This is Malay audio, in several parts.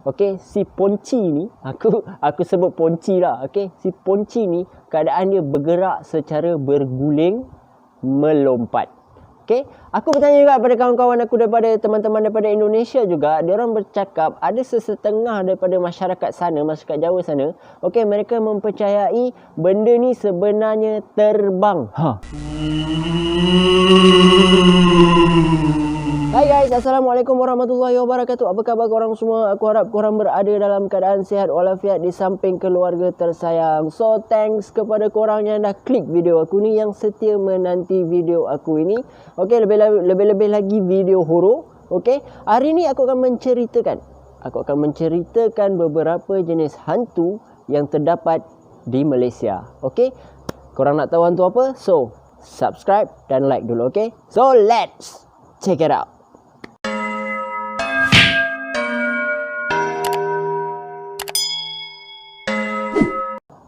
Okey, si Ponci ni, aku sebut Ponci lah. Okey, si Ponci ni keadaan dia bergerak secara berguling melompat. Okey, aku bertanya juga pada kawan-kawan aku daripada teman-teman daripada Indonesia juga, dia orang bercakap ada sesetengah daripada masyarakat sana, masyarakat Jawa sana, okey, mereka mempercayai benda ni sebenarnya terbang. Hai guys, Assalamualaikum warahmatullahi wabarakatuh. Apa khabar korang semua? Aku harap korang berada dalam keadaan sihat walafiat di samping keluarga tersayang. So, thanks kepada korang yang dah klik video aku ni, yang setia menanti video aku ini. Okey, lebih-lebih lagi video horor. Okey, hari ni aku akan menceritakan beberapa jenis hantu yang terdapat di Malaysia. Okey, korang nak tahu hantu apa? So, subscribe dan like dulu, okey? So, let's check it out.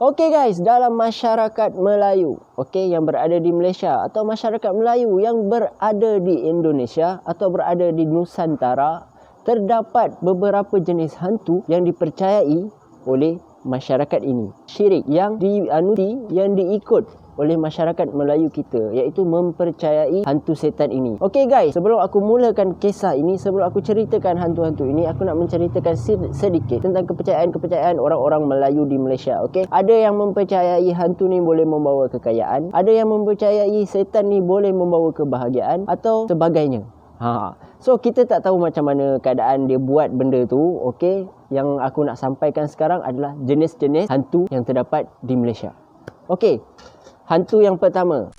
Okey guys, dalam masyarakat Melayu, okey, yang berada di Malaysia atau masyarakat Melayu yang berada di Indonesia atau berada di Nusantara, terdapat beberapa jenis hantu yang dipercayai oleh masyarakat ini. Syirik yang dianuti, yang diikut oleh masyarakat Melayu kita, iaitu mempercayai hantu setan ini. Okey guys, sebelum aku mulakan kisah ini, sebelum aku ceritakan hantu-hantu ini, aku nak menceritakan sedikit tentang kepercayaan orang-orang Melayu di Malaysia. Okey, ada yang mempercayai hantu ni boleh membawa kekayaan, ada yang mempercayai setan ni boleh membawa kebahagiaan atau sebagainya. So kita tak tahu macam mana keadaan dia buat benda tu. Okey, yang aku nak sampaikan sekarang adalah jenis-jenis hantu yang terdapat di Malaysia. Okey, hantu yang pertama,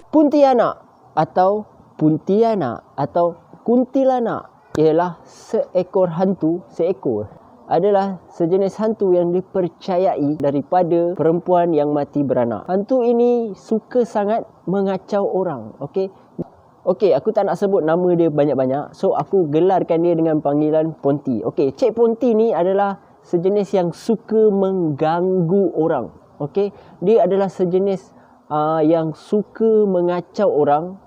Pontianak atau kuntilanak ialah seekor hantu, adalah sejenis hantu yang dipercayai daripada perempuan yang mati beranak. Hantu ini suka sangat mengacau orang. Okey, aku tak nak sebut nama dia banyak-banyak. So, aku gelarkan dia dengan panggilan Ponti. Okey, Cik Ponti ni adalah sejenis yang suka mengganggu orang. Okey, dia adalah sejenis yang suka mengacau orang.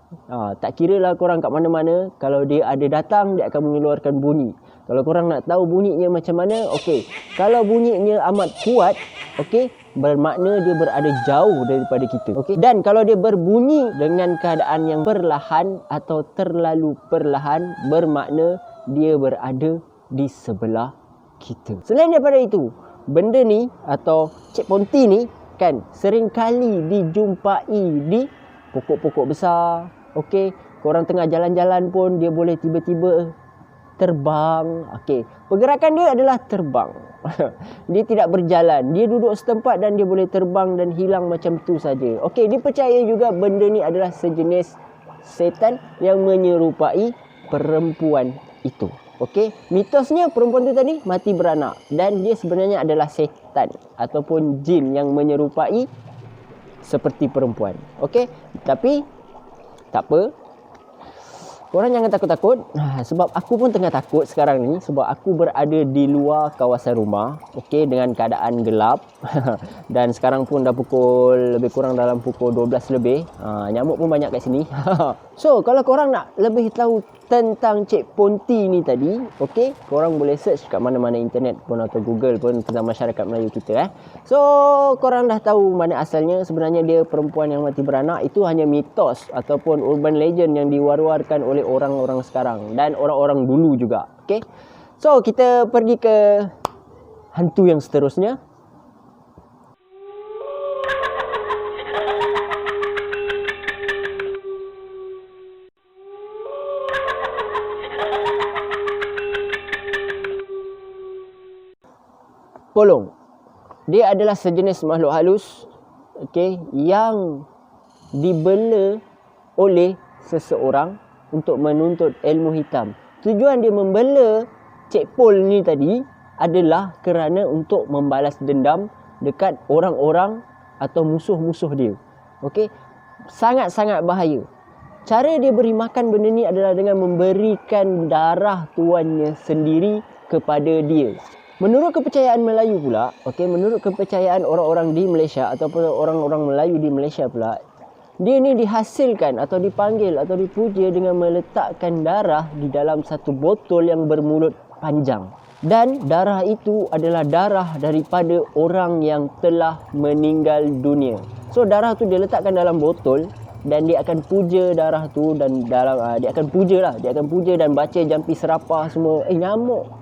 Tak kira lah korang kat mana-mana, kalau dia ada datang, dia akan mengeluarkan bunyi. Kalau korang nak tahu bunyinya macam mana, okey, kalau bunyinya amat kuat, okey, bermakna dia berada jauh daripada kita. Okey, dan kalau dia berbunyi dengan keadaan yang perlahan atau terlalu perlahan, bermakna dia berada di sebelah kita. Selain daripada itu, benda ni atau Cik Ponti ni kan sering kali dijumpai di pokok-pokok besar. Okey, korang tengah jalan-jalan pun dia boleh tiba-tiba terbang. Okey, pergerakan dia adalah terbang. Dia tidak berjalan, dia duduk setempat dan dia boleh terbang dan hilang macam tu saja. Okey, dipercaya juga benda ni adalah sejenis setan yang menyerupai perempuan itu. Okey, mitosnya perempuan tu tadi mati beranak dan dia sebenarnya adalah setan ataupun jin yang menyerupai seperti perempuan. Okey, tapi tak apa, korang jangan takut-takut. Sebab aku pun tengah takut sekarang ni, sebab aku berada di luar kawasan rumah, okey, dengan keadaan gelap. Dan sekarang pun dah lebih kurang dalam pukul 12 lebih. Nyamuk pun banyak kat sini. So, kalau korang nak lebih tahu tentang Cik Ponti ni tadi, okey, korang boleh search kat mana-mana internet pun atau Google pun tentang masyarakat Melayu kita. So, korang dah tahu mana asalnya. Sebenarnya dia perempuan yang mati beranak. Itu hanya mitos ataupun urban legend yang diwar-warkan oleh orang-orang sekarang dan orang-orang dulu juga. Okey, so kita pergi ke hantu yang seterusnya. Polong. Dia adalah sejenis makhluk halus, okey, yang dibela oleh seseorang untuk menuntut ilmu hitam. Tujuan dia membela Cik Pol ni tadi adalah kerana untuk membalas dendam dekat orang-orang atau musuh-musuh dia. Okey, sangat-sangat bahaya. Cara dia beri makan benda ni adalah dengan memberikan darah tuannya sendiri kepada dia. Menurut kepercayaan Melayu pula, okey, menurut kepercayaan orang-orang di Malaysia ataupun orang-orang Melayu di Malaysia pula, Dia ni dihasilkan atau dipanggil atau dipuja dengan meletakkan darah di dalam satu botol yang bermulut panjang. Dan darah itu adalah darah daripada orang yang telah meninggal dunia. So darah tu dia letakkan dalam botol dan dia akan puja darah tu, dan dia akan puja dan baca jampi serapah semua. Nyamuk.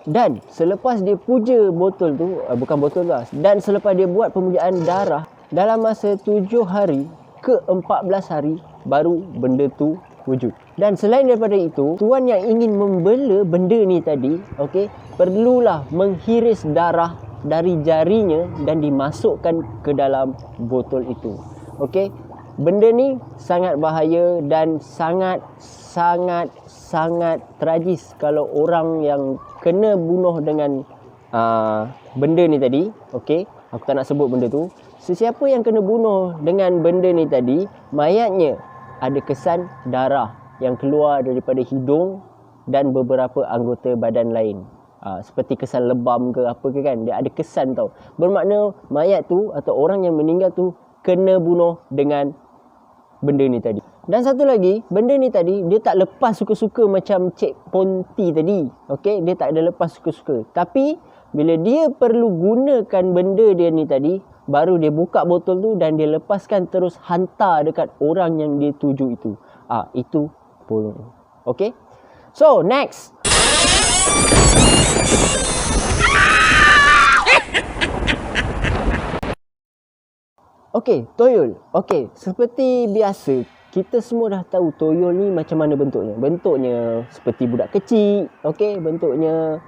Dan selepas dia puja botol tu, bukan botol lah, dan selepas dia buat pemujaan darah, dalam masa 7 hari ke 14 hari baru benda tu wujud. Dan selain daripada itu, tuan yang ingin membela benda ni tadi, okey, perlulah menghiris darah dari jarinya dan dimasukkan ke dalam botol itu. Okey, benda ni sangat bahaya dan sangat tragis kalau orang yang kena bunuh dengan benda ni tadi. Okey, aku tak nak sebut benda tu. Sesiapa yang kena bunuh dengan benda ni tadi, mayatnya ada kesan darah yang keluar daripada hidung dan beberapa anggota badan lain. Seperti kesan lebam ke apa ke kan, dia ada kesan tau. Bermakna mayat tu atau orang yang meninggal tu kena bunuh dengan benda ni tadi. Dan satu lagi, benda ni tadi dia tak lepas suka-suka macam Cik Ponti tadi. Okey, dia tak ada lepas suka-suka. Tapi bila dia perlu gunakan benda dia ni tadi, baru dia buka botol tu dan dia lepaskan terus hantar dekat orang yang dia tuju itu. Itu pun. Okey. So, next. Okey, toyol. Okey, seperti biasa, kita semua dah tahu toyol ni macam mana bentuknya. Bentuknya seperti budak kecil. Okey, bentuknya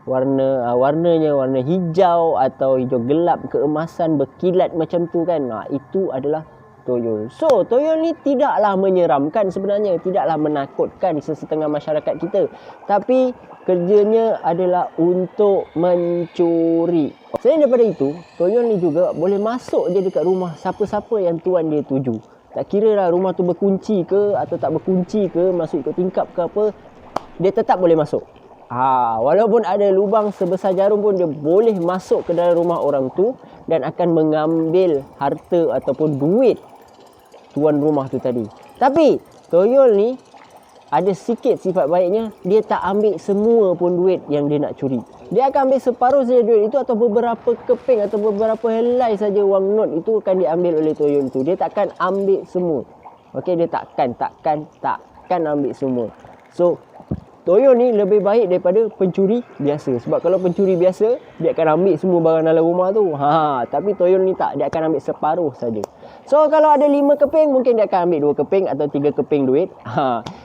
warnanya warna hijau atau hijau gelap keemasan berkilat macam tu kan. Itu adalah toyol. So, toyol ni tidaklah menyeramkan sebenarnya, tidaklah menakutkan sesetengah masyarakat kita. Tapi kerjanya adalah untuk mencuri. Selain daripada itu, toyol ni juga boleh masuk je dekat rumah siapa-siapa yang tuan dia tuju. Tak kira lah rumah tu berkunci ke atau tak berkunci ke, masuk ikut tingkap ke apa, dia tetap boleh masuk. Walaupun ada lubang sebesar jarum pun dia boleh masuk ke dalam rumah orang tu dan akan mengambil harta ataupun duit tuan rumah tu tadi. Tapi toyol ni ada sikit sifat baiknya, dia tak ambil semua pun duit yang dia nak curi. Dia akan ambil separuh saja duit itu atau beberapa keping atau beberapa helai saja wang not itu akan diambil oleh toyol itu. Dia takkan ambil semua. Okey, dia takkan ambil semua. So, toyol ni lebih baik daripada pencuri biasa. Sebab kalau pencuri biasa, dia akan ambil semua barang dalam rumah tu. Tapi toyol ni tak, dia akan ambil separuh saja. So, kalau ada 5 keping, mungkin dia akan ambil 2 keping atau 3 keping duit.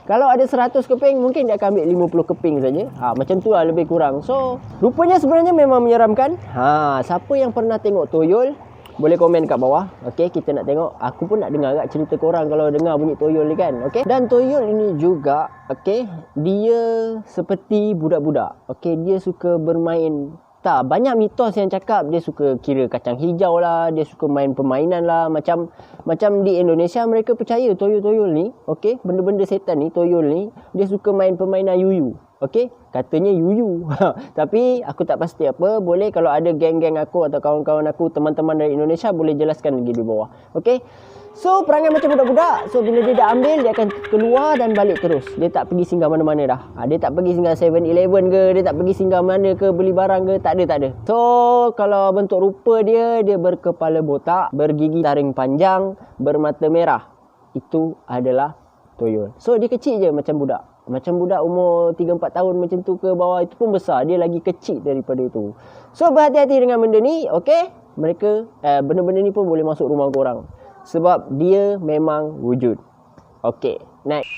Kalau ada 100 keping, mungkin dia akan ambil 50 keping saja. Macam tu lah lebih kurang. So, rupanya sebenarnya memang menyeramkan. Siapa yang pernah tengok toyol, boleh komen kat bawah. Okey, kita nak tengok. Aku pun nak dengar kat cerita korang kalau dengar bunyi toyol ni kan. Okey. Dan toyol ini juga, okey, dia seperti budak-budak. Okey, dia suka bermain. Banyak mitos yang cakap dia suka kira kacang hijau lah, dia suka main permainan lah. Macam di Indonesia mereka percaya toyol-toyol ni, okey, benda-benda setan ni, toyol ni, dia suka main permainan yuyu. Okey, katanya yuyu. Tapi aku tak pasti apa. Boleh kalau ada geng-geng aku atau kawan-kawan aku, teman-teman dari Indonesia, boleh jelaskan lagi di bawah. Okey. So, perangai macam budak-budak. So, bila dia dah ambil, dia akan keluar dan balik terus. Dia tak pergi singgah mana-mana dah. Dia tak pergi singgah 7-Eleven ke, dia tak pergi singgah mana ke, beli barang ke, tak ada. So, kalau bentuk rupa dia berkepala botak, bergigi taring panjang, bermata merah. Itu adalah toyol. So, dia kecil je macam budak. Macam budak umur 3-4 tahun macam tu ke bawah, itu pun besar. Dia lagi kecil daripada itu. So, berhati-hati dengan benda ni, okey? Benda-benda ni pun boleh masuk rumah korang. Sebab dia memang wujud. Okey, next.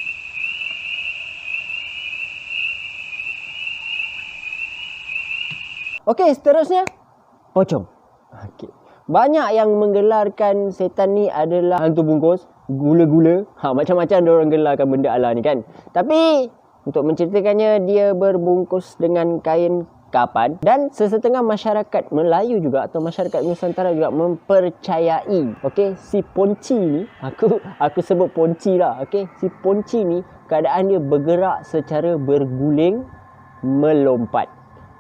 Okey, seterusnya pocong. Okey. Banyak yang menggelarkan setan ni adalah hantu bungkus, gula-gula. Macam-macam dia orang gelarkan benda ala ni kan. Tapi untuk menceritakannya, dia berbungkus dengan kain kapan, dan sesetengah masyarakat Melayu juga atau masyarakat Nusantara juga mempercayai, okey, si ponci ni, aku sebut ponci lah, okey, si ponci ni keadaan dia bergerak secara berguling melompat.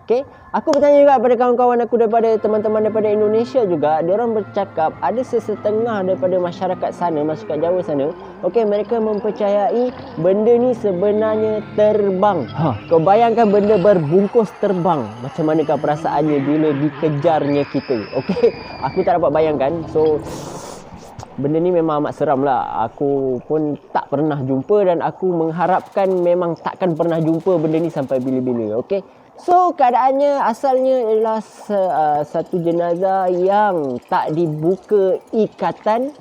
Okey, aku bertanya juga kepada kawan-kawan aku daripada teman-teman daripada Indonesia juga, dia orang bercakap ada sesetengah daripada masyarakat sana, masyarakat Jawa sana, okey, mereka mempercayai benda ni sebenarnya terbang. Kau bayangkan benda berbungkus terbang, macam manakah perasaannya bila dikejarnya kita? Okey, aku tak dapat bayangkan. So benda ni memang amat seram lah. Aku pun tak pernah jumpa dan aku mengharapkan memang takkan pernah jumpa benda ni sampai bila-bila. Okey. So keadaannya asalnya adalah satu jenazah yang tak dibuka ikatan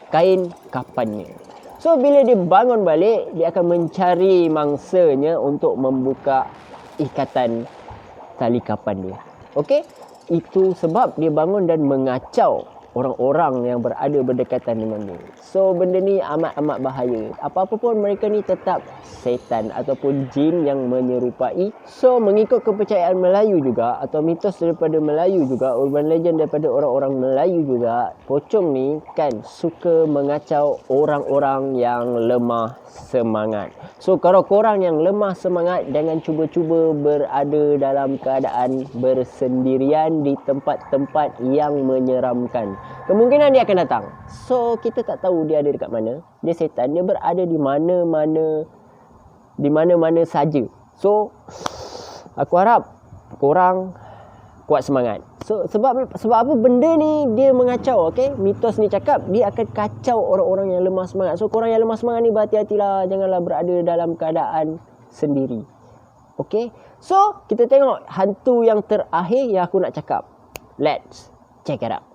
kain kafannya. So bila dia bangun balik, dia akan mencari mangsanya untuk membuka ikatan tali kafan dia. Okey? Itu sebab dia bangun dan mengacau orang-orang yang berada berdekatan dengan dia. So benda ni amat-amat bahaya. Apa-apa pun mereka ni tetap setan ataupun jin yang menyerupai. So mengikut kepercayaan Melayu juga, atau mitos daripada Melayu juga, urban legend daripada orang-orang Melayu juga, pocong ni kan suka mengacau orang-orang yang lemah semangat. So kalau korang yang lemah semangat, jangan cuba-cuba berada dalam keadaan bersendirian di tempat-tempat yang menyeramkan. Kemungkinan dia akan datang. So kita tak tahu dia ada dekat mana. Dia setan, dia berada di mana-mana saja. So aku harap korang kuat semangat. So sebab apa benda ni dia mengacau, okey? Mitos ni cakap dia akan kacau orang-orang yang lemah semangat. So korang yang lemah semangat ni berhati-hatilah, janganlah berada dalam keadaan sendiri. Okey? So kita tengok hantu yang terakhir yang aku nak cakap. Let's check it out.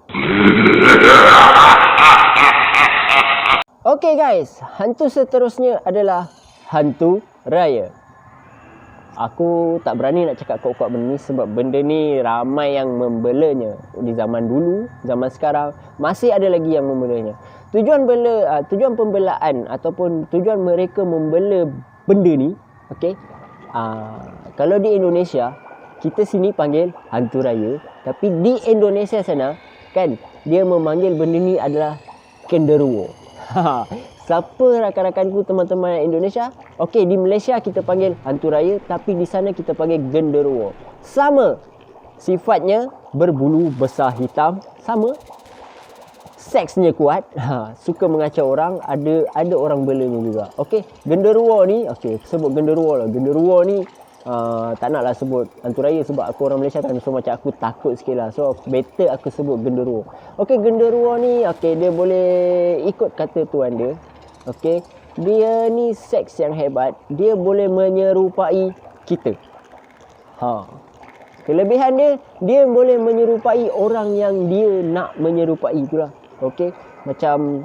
Okay guys, hantu seterusnya adalah hantu raya. Aku tak berani nak cakap kuat-kuat benda ni sebab benda ni ramai yang membelanya. Di zaman dulu, zaman sekarang masih ada lagi yang membelanya. Tujuan pembelaan ataupun tujuan mereka membela benda ni, okey. Kalau di Indonesia, kita sini panggil hantu raya, tapi di Indonesia sana kan dia memanggil benda ni adalah genderuwo. Siapa rakan-rakanku, teman-teman Indonesia? Okey, di Malaysia kita panggil hantu raya, tapi di sana kita panggil genderuwo. Sama sifatnya, berbulu besar hitam, sama seksnya kuat, suka mengacau orang, ada orang belanya juga. Okey, genderuwo ni, okey, sebut genderuwo lah. Genderuwo ni tak naklah sebut hantu raya sebab aku orang Malaysia kan, so macam aku takut sikit lah. So better aku sebut genderuwo. Okey, genderuwo ni, okey, dia boleh ikut kata tuan dia. Okey, dia ni seks yang hebat. Dia boleh menyerupai kita. Kelebihan dia boleh menyerupai orang yang dia nak menyerupai itulah. Okey, macam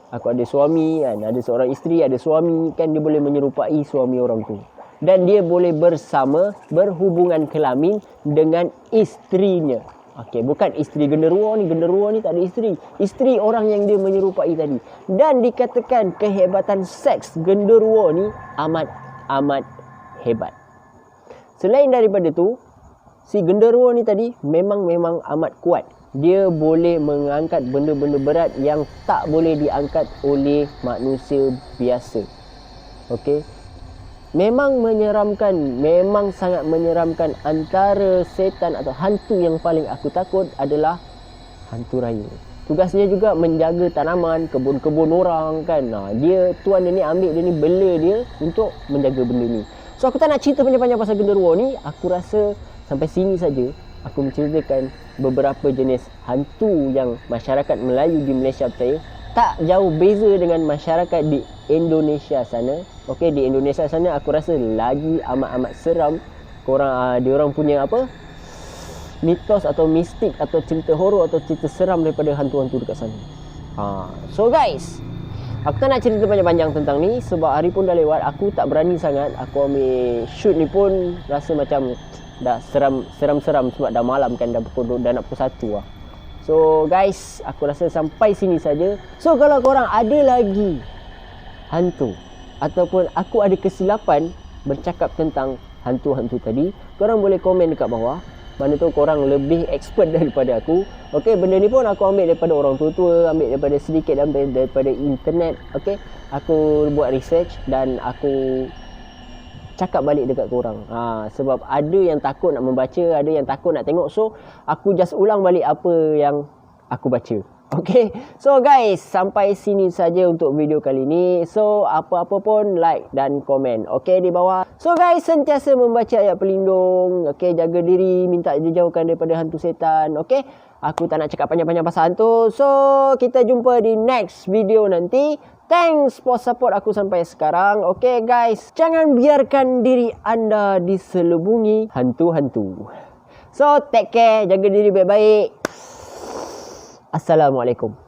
aku ada suami kan, ada seorang isteri, ada suami kan, dia boleh menyerupai suami orang tu. Dan dia boleh berhubungan kelamin dengan isterinya. Okey, bukan isteri genderuwo ni. Genderuwo ni tak ada isteri. Isteri orang yang dia menyerupai tadi. Dan dikatakan kehebatan seks genderuwo ni amat hebat. Selain daripada tu, si genderuwo ni tadi memang amat kuat. Dia boleh mengangkat benda-benda berat yang tak boleh diangkat oleh manusia biasa. Okey. Memang menyeramkan, memang sangat menyeramkan. Antara setan atau hantu yang paling aku takut adalah hantu raya. Tugasnya juga menjaga tanaman, kebun-kebun orang kan. Tuan dia ni ambil dia ni, bela dia untuk menjaga benda ni. So aku tak nak cerita panjang-panjang pasal genderuwo ni. Aku rasa sampai sini saja aku menceritakan beberapa jenis hantu yang masyarakat Melayu di Malaysia percaya. Tak jauh beza dengan masyarakat di Indonesia sana. Okey, di Indonesia sana aku rasa lagi amat seram. Diorang punya mitos atau mistik atau cerita horor atau cerita seram daripada hantu-hantu dekat sana. So guys, aku tak nak cerita panjang-panjang tentang ni sebab hari pun dah lewat. Aku tak berani sangat. Aku ambil shoot ni pun rasa macam dah seram-seram sebab dah malam kan, dah nak pukul 1 lah. So guys, aku rasa sampai sini saja. So kalau korang ada lagi hantu ataupun aku ada kesilapan bercakap tentang hantu-hantu tadi, korang boleh komen dekat bawah. Mana tu korang lebih expert daripada aku. Okey, benda ni pun aku ambil daripada orang tua-tua, ambil daripada sedikit daripada internet. Okey, aku buat research dan aku cakap balik dekat korang. Sebab ada yang takut nak membaca, ada yang takut nak tengok. So aku just ulang balik apa yang aku baca. Okay, so guys, sampai sini saja untuk video kali ni. So apa-apa pun like dan komen, okay, di bawah. So guys, sentiasa membaca ayat pelindung, okay, jaga diri, minta dijauhkan daripada hantu setan, okay. Aku tak nak cakap panjang-panjang pasal hantu. So kita jumpa di next video nanti. Thanks for support aku sampai sekarang. Okay guys, jangan biarkan diri anda diselubungi hantu-hantu. So take care, jaga diri baik-baik. Assalamualaikum.